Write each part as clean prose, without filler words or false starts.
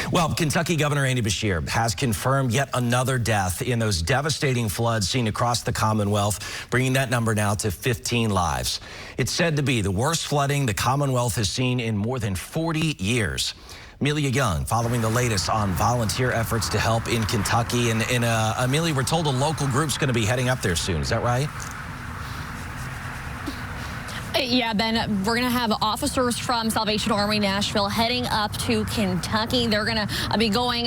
Well, Kentucky Governor Andy Beshear has confirmed yet another death in those devastating floods seen across the Commonwealth, bringing that number now to 15 lives. It's said to be the worst flooding the Commonwealth has seen in more than 40 years. Amelia Young following the latest on volunteer efforts to help in Kentucky. And Amelia, we're told a local group's going to be heading up there soon. Is that right? Yeah, Ben, we're going to have officers from Salvation Army Nashville heading up to Kentucky. They're going to be going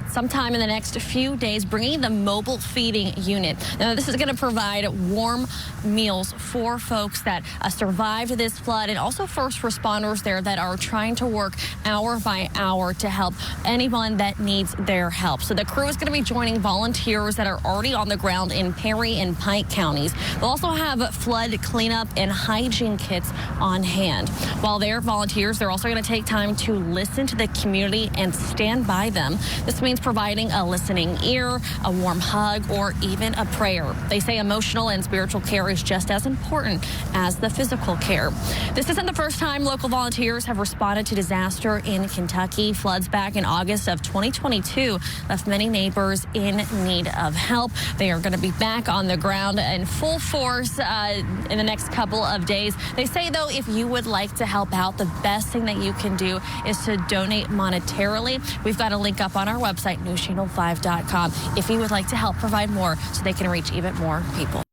sometime in the next few days, bringing the mobile feeding unit. Now, this is going to provide warm meals for folks that survived this flood, and also first responders there that are trying to work hour by hour to help anyone that needs their help. So the crew is going to be joining volunteers that are already on the ground in Perry and Pike Counties. They'll also have flood cleanup and hygiene kits on hand. While they're volunteers, they're also going to take time to listen to the community and stand by them. This means providing a listening ear, a warm hug, or even a prayer. They say emotional and spiritual care is just as important as the physical care. This isn't the first time local volunteers have responded to disaster in Kentucky. Floods back in August of 2022 left many neighbors in need of help. They are going to be back on the ground in full force in the next couple of days. They say, though, if you would like to help out, the best thing that you can do is to donate monetarily. We've got a link up on our website, newschannel5.com, if you would like to help provide more so they can reach even more people.